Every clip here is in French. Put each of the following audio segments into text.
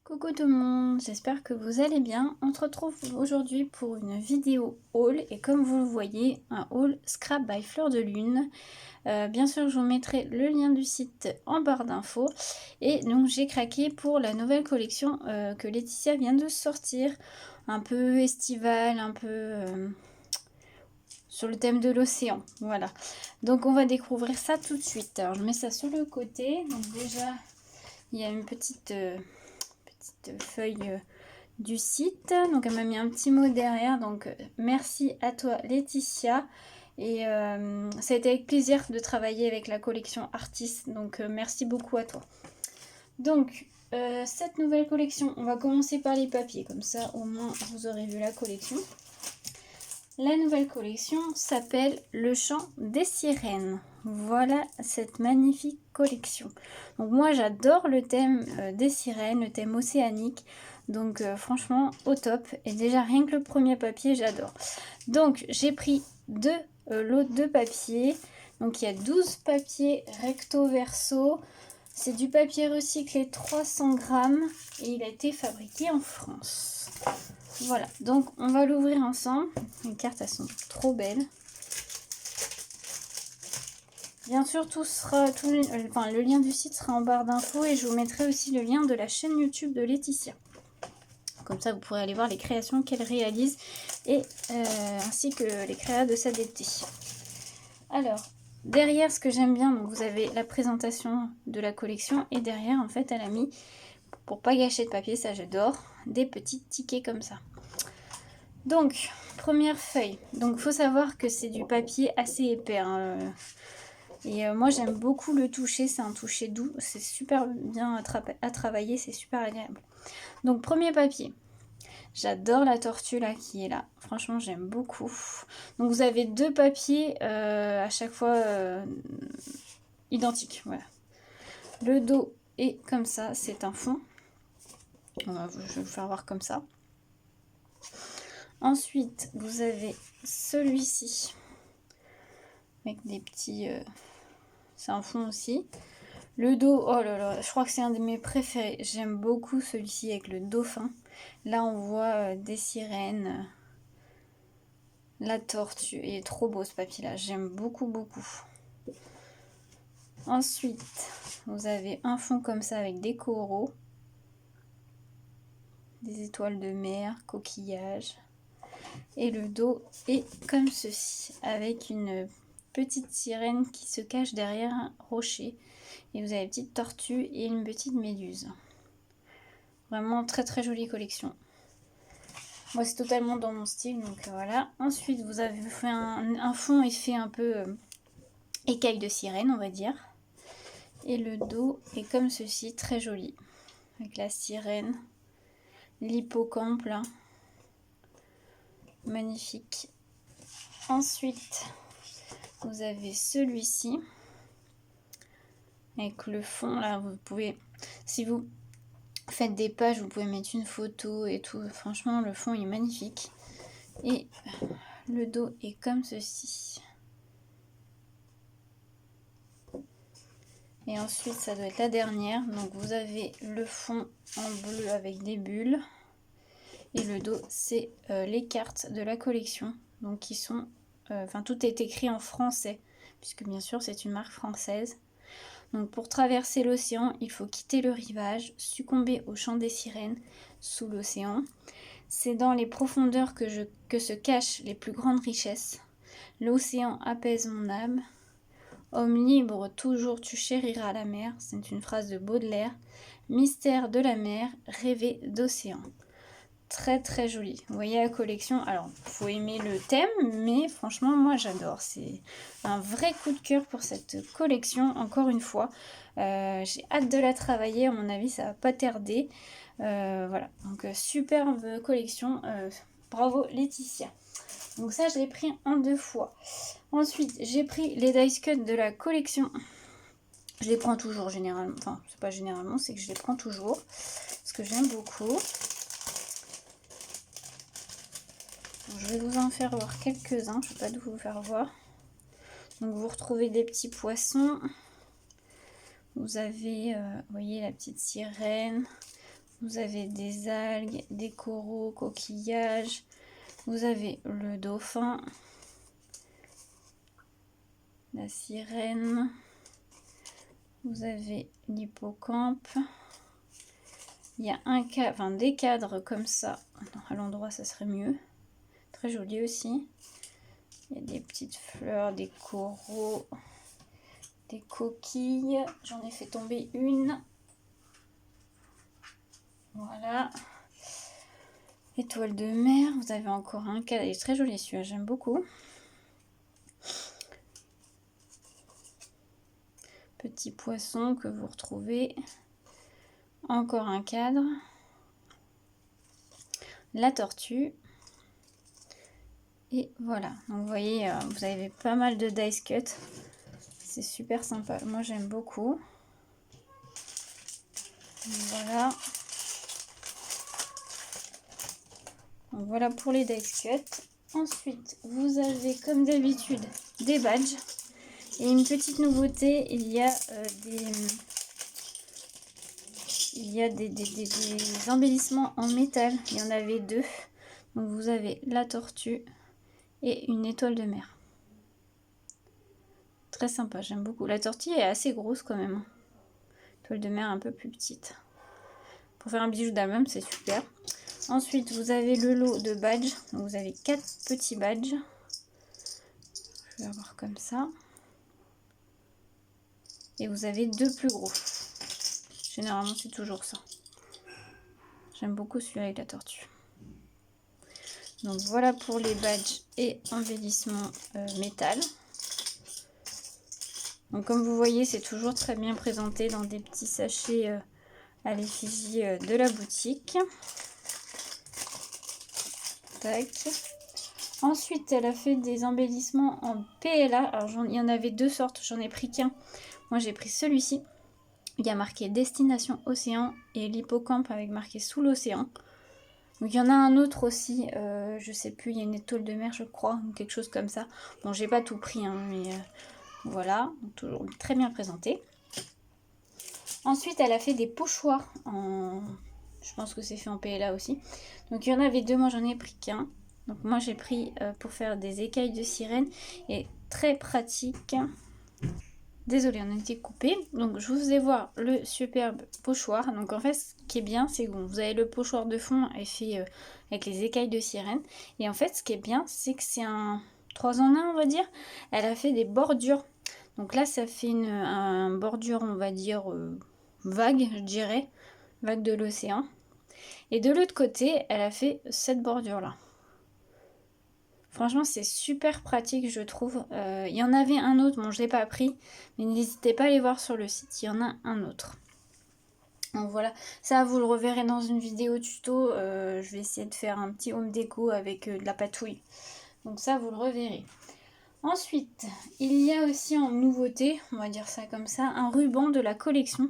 Coucou tout le monde, j'espère que vous allez bien. On se retrouve aujourd'hui pour une vidéo haul et comme vous le voyez, un haul Scrap by Fleur de Lune. Bien sûr, je vous mettrai le lien du site en barre d'infos. Et donc j'ai craqué pour la nouvelle collection que Laetitia vient de sortir. Un peu estivale, un peu sur le thème de l'océan. Voilà. Donc on va découvrir ça tout de suite. Alors je mets ça sur le côté. Donc déjà, il y a une petite feuille du site. Donc elle m'a mis un petit mot derrière. Donc merci à toi Laetitia. Et ça a été avec plaisir de travailler avec la collection Artis. Donc merci beaucoup à toi. Donc cette nouvelle collection, on va commencer par les papiers. Comme ça au moins vous aurez vu la collection. La nouvelle collection s'appelle Le Chant des Sirènes. Voilà cette magnifique collection. Donc moi j'adore le thème des sirènes, le thème océanique. Donc franchement au top. Et déjà rien que le premier papier j'adore. Donc j'ai pris deux lots de papier. Donc il y a 12 papiers recto verso. C'est du papier recyclé 300 grammes et il a été fabriqué en France. Voilà, donc on va l'ouvrir ensemble. Les cartes, elles sont trop belles. Bien sûr, le lien du site sera en barre d'infos et je vous mettrai aussi le lien de la chaîne YouTube de Laetitia. Comme ça, vous pourrez aller voir les créations qu'elle réalise et ainsi que les créas de cet été. Alors, derrière, ce que j'aime bien, donc vous avez la présentation de la collection et derrière, en fait, elle a mis, pour pas gâcher de papier, ça j'adore, des petits tickets comme ça. Donc, première feuille. Donc, faut savoir que c'est du papier assez épais. Hein. Et moi, j'aime beaucoup le toucher. C'est un toucher doux. C'est super bien à travailler. C'est super agréable. Donc, premier papier. J'adore la tortue là qui est là. Franchement, j'aime beaucoup. Donc, vous avez deux papiers à chaque fois identiques. Voilà. Le dos est comme ça. C'est un fond. Je vais vous faire voir comme ça. Ensuite, vous avez celui-ci avec des petits... c'est un fond aussi. Le dos, oh là là, je crois que c'est un de mes préférés. J'aime beaucoup celui-ci avec le dauphin. Là, on voit des sirènes. La tortue. Il est trop beau ce papier-là. J'aime beaucoup, beaucoup. Ensuite, vous avez un fond comme ça avec des coraux. Des étoiles de mer, coquillages. Et le dos est comme ceci, avec une petite sirène qui se cache derrière un rocher. Et vous avez une petite tortue et une petite méduse. Vraiment très très jolie collection. Moi c'est totalement dans mon style, donc voilà. Ensuite vous avez fait un fond effet un peu écaille de sirène, on va dire. Et le dos est comme ceci, très joli. Avec la sirène, l'hippocampe là. Magnifique. Ensuite, vous avez celui-ci. Avec le fond là, vous pouvez, si vous faites des pages, vous pouvez mettre une photo et tout. Franchement, le fond est magnifique. Et le dos est comme ceci. Et ensuite, ça doit être la dernière. Donc, vous avez le fond en bleu avec des bulles. Et le dos, c'est les cartes de la collection. Donc, qui sont... tout est écrit en français. Puisque, bien sûr, c'est une marque française. Donc, pour traverser l'océan, il faut quitter le rivage, succomber au chant des sirènes sous l'océan. C'est dans les profondeurs que se cachent les plus grandes richesses. L'océan apaise mon âme. Homme libre, toujours tu chériras la mer. C'est une phrase de Baudelaire. Mystère de la mer, rêver d'océan. Très très joli. Vous voyez la collection. Alors, il faut aimer le thème, mais franchement, moi j'adore. C'est un vrai coup de cœur pour cette collection, encore une fois. J'ai hâte de la travailler. À mon avis, ça va pas tarder. Voilà. Donc, superbe collection. Bravo Laetitia. Donc ça, je l'ai pris en 2 fois. Ensuite, j'ai pris les dice cut de la collection. Je les prends toujours généralement. Enfin, c'est pas généralement, c'est que je les prends toujours. Parce que j'aime beaucoup. Je vais vous en faire voir quelques-uns. Je ne vais pas vous faire voir. Donc vous retrouvez des petits poissons. Vous avez, vous voyez la petite sirène. Vous avez des algues, des coraux, coquillages. Vous avez le dauphin, la sirène. Vous avez l'hippocampe. Il y a des cadres comme ça. À l'endroit, ça serait mieux. Très joli aussi. Il y a des petites fleurs, des coraux, des coquilles. J'en ai fait tomber une. Voilà. Étoile de mer. Vous avez encore un cadre. Il est très joli celui-là, j'aime beaucoup. Petit poisson que vous retrouvez. Encore un cadre. La tortue. Et voilà. Donc vous voyez, vous avez pas mal de dice cut. C'est super sympa. Moi j'aime beaucoup. Voilà. Donc voilà pour les dice cut. Ensuite, vous avez comme d'habitude des badges. Et une petite nouveauté, il y a des embellissements en métal. Il y en avait deux. Donc vous avez la tortue et une étoile de mer. Très sympa, j'aime beaucoup. La tortue est assez grosse quand même. Étoile de mer un peu plus petite. Pour faire un bijou d'album, c'est super. Ensuite, vous avez le lot de badges. Donc, vous avez 4 petits badges. Je vais avoir comme ça. Et vous avez 2 plus gros. Généralement, c'est toujours ça. J'aime beaucoup celui-là avec la tortue. Donc, voilà pour les badges et embellissements métal. Donc, comme vous voyez, c'est toujours très bien présenté dans des petits sachets à l'effigie de la boutique. Tac. Ensuite, elle a fait des embellissements en PLA. Alors, il y en avait 2 sortes, j'en ai pris qu'un. Moi, j'ai pris celui-ci. Il y a marqué Destination Océan et l'hippocampe avec marqué Sous l'océan. Donc, il y en a un autre aussi. Je sais plus, il y a une étoile de mer, je crois, ou quelque chose comme ça. Bon, j'ai pas tout pris, hein, mais voilà. Donc, toujours très bien présenté. Ensuite, elle a fait des pochoirs en... Je pense que c'est fait en PLA aussi. Donc, il y en avait 2, moi j'en ai pris qu'un. Donc, moi j'ai pris pour faire des écailles de sirène. Et très pratique. Désolée, on a été coupé. Donc, je vous faisais voir le superbe pochoir. Donc, en fait, ce qui est bien, c'est que bon, vous avez le pochoir de fond et fait avec les écailles de sirène. Et en fait, ce qui est bien, c'est que c'est un 3 en 1, on va dire. Elle a fait des bordures. Donc là, ça fait une bordure, on va dire, vague, je dirais. Vague de l'océan. Et de l'autre côté, elle a fait cette bordure-là. Franchement, c'est super pratique, je trouve. Il y en avait un autre, bon, je ne l'ai pas pris. Mais n'hésitez pas à aller voir sur le site, il y en a un autre. Donc voilà, ça vous le reverrez dans une vidéo tuto. Je vais essayer de faire un petit home déco avec de la patouille. Donc ça, vous le reverrez. Ensuite, il y a aussi en nouveauté, on va dire ça comme ça, un ruban de la collection.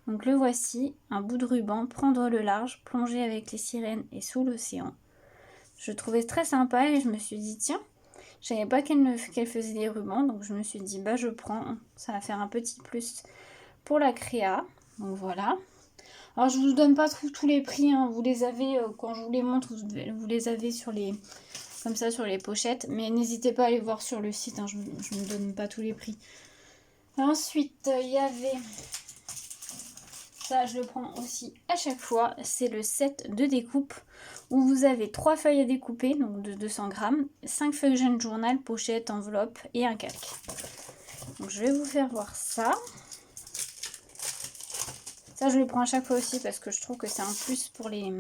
Donc le voici, un bout de ruban, prendre le large, plonger avec les sirènes et sous l'océan. Je trouvais très sympa et je me suis dit, tiens, je savais pas qu'elle faisait des rubans, donc je me suis dit, bah je prends, ça va faire un petit plus pour la créa. Donc voilà. Alors je vous donne pas tous les prix, hein. Vous les avez, quand je vous les montre, vous les avez sur les... comme ça sur les pochettes, mais n'hésitez pas à aller voir sur le site, hein, je ne donne pas tous les prix. Ensuite, il y avait, ça je le prends aussi à chaque fois, c'est le set de découpe, où vous avez 3 feuilles à découper, donc de 200 grammes, 5 feuilles jeune journal, pochette, enveloppe et un calque. Donc je vais vous faire voir ça. Ça je le prends à chaque fois aussi parce que je trouve que c'est un plus pour les...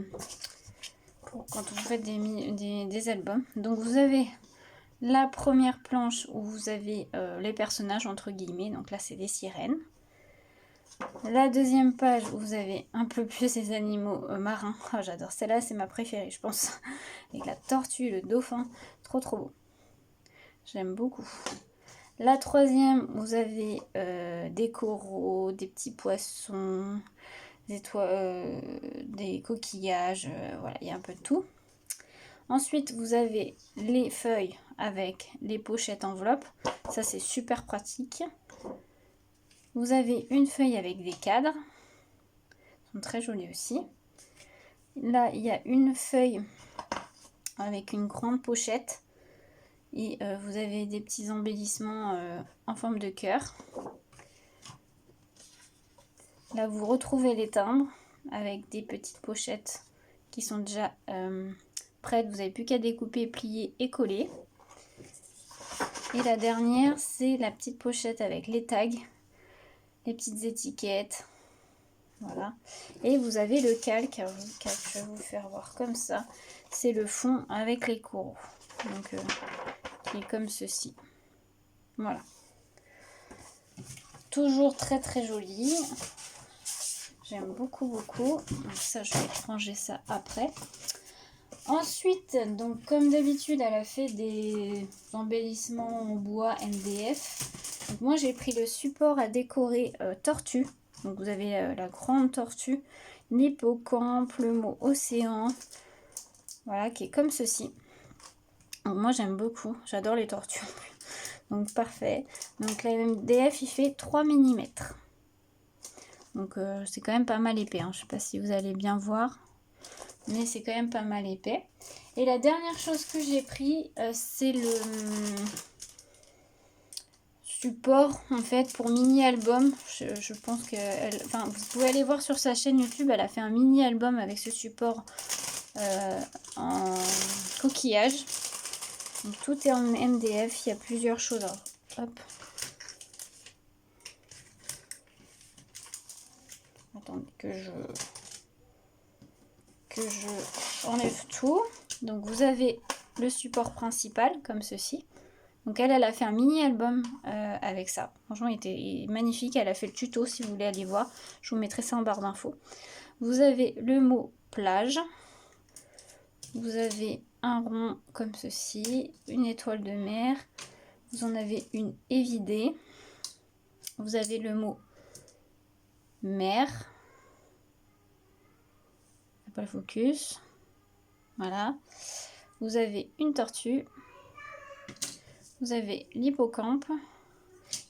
quand vous faites des albums. Donc vous avez la première planche où vous avez les personnages entre guillemets, donc là c'est des sirènes. La deuxième page où vous avez un peu plus les animaux marins. Oh, j'adore celle-là, c'est ma préférée je pense. Avec la tortue, le dauphin, trop beau. J'aime beaucoup. La troisième, vous avez des coraux, des petits poissons, des coquillages, voilà, il y a un peu de tout. Ensuite, vous avez les feuilles avec les pochettes enveloppes. Ça, c'est super pratique. Vous avez une feuille avec des cadres. Ils sont très jolis aussi. Là, il y a une feuille avec une grande pochette. Et vous avez des petits embellissements en forme de cœur. Là, vous retrouvez les timbres avec des petites pochettes qui sont déjà prêtes. Vous n'avez plus qu'à découper, plier et coller. Et la dernière, c'est la petite pochette avec les tags, les petites étiquettes. Voilà. Et vous avez le calque. Alors, le calque, je vais vous faire voir comme ça. C'est le fond avec les coraux. Donc, qui est comme ceci. Voilà. Toujours très très joli. J'aime beaucoup beaucoup. Donc ça, je vais ranger ça après. Ensuite, donc comme d'habitude, elle a fait des embellissements en bois MDF. Donc moi, j'ai pris le support à décorer tortue. Donc vous avez la grande tortue, l'hippocampe, le mot océan. Voilà, qui est comme ceci. Donc moi, j'aime beaucoup. J'adore les tortues. Donc parfait. Donc la MDF, il fait 3 mm. Donc c'est quand même pas mal épais. Hein. Je ne sais pas si vous allez bien voir. Mais c'est quand même pas mal épais. Et la dernière chose que j'ai pris, c'est le support en fait pour mini-album. Je pense que... Enfin, vous pouvez aller voir sur sa chaîne YouTube. Elle a fait un mini-album avec ce support en coquillage. Donc, tout est en MDF. Il y a plusieurs choses. Alors, hop. Attendez que je enlève tout. Donc vous avez le support principal comme ceci. Donc elle a fait un mini album avec ça. Franchement il était magnifique. Elle a fait le tuto si vous voulez aller voir. Je vous mettrai ça en barre d'infos. Vous avez le mot plage. Vous avez un rond comme ceci. Une étoile de mer. Vous en avez une évidée. Vous avez le mot mer. Pas le focus. Voilà. Vous avez une tortue. Vous avez l'hippocampe.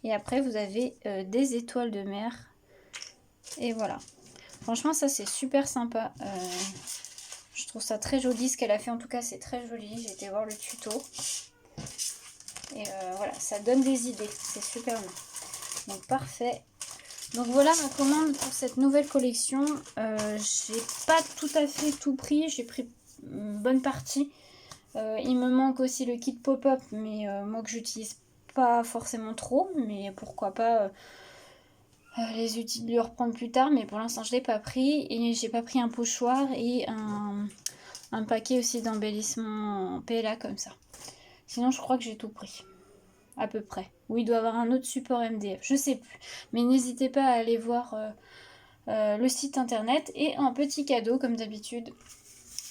Et après, vous avez des étoiles de mer. Et voilà. Franchement, ça, c'est super sympa. Je trouve ça très joli. Ce qu'elle a fait, en tout cas, c'est très joli. J'ai été voir le tuto. Et voilà, ça donne des idées. C'est super bien. Donc, parfait. Donc voilà ma commande pour cette nouvelle collection. J'ai pas tout à fait tout pris, j'ai pris une bonne partie. Il me manque aussi le kit pop-up, mais moi que j'utilise pas forcément trop, mais pourquoi pas les reprendre plus tard. Mais pour l'instant je l'ai pas pris et j'ai pas pris un pochoir et un paquet aussi d'embellissement en PLA comme ça. Sinon je crois que j'ai tout pris. À peu près. Oui, il doit y avoir un autre support MDF, je sais plus. Mais n'hésitez pas à aller voir le site internet. Et un petit cadeau, comme d'habitude,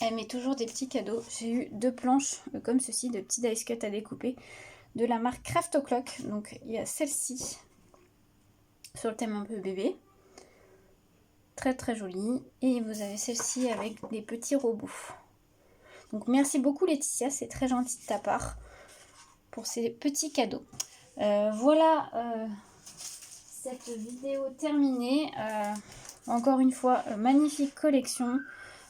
elle met toujours des petits cadeaux. J'ai eu 2 planches comme ceci, de petits dice cut à découper, de la marque Craft O'Clock. Donc il y a celle-ci, sur le thème un peu bébé. Très très jolie. Et vous avez celle-ci avec des petits robots. Donc merci beaucoup Laetitia, c'est très gentil de ta part pour ces petits cadeaux. Voilà cette vidéo terminée. Encore une fois, magnifique collection.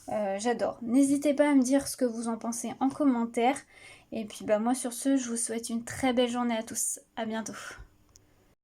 J'adore. N'hésitez pas à me dire ce que vous en pensez en commentaire. Et puis bah moi sur ce, je vous souhaite une très belle journée à tous. À bientôt.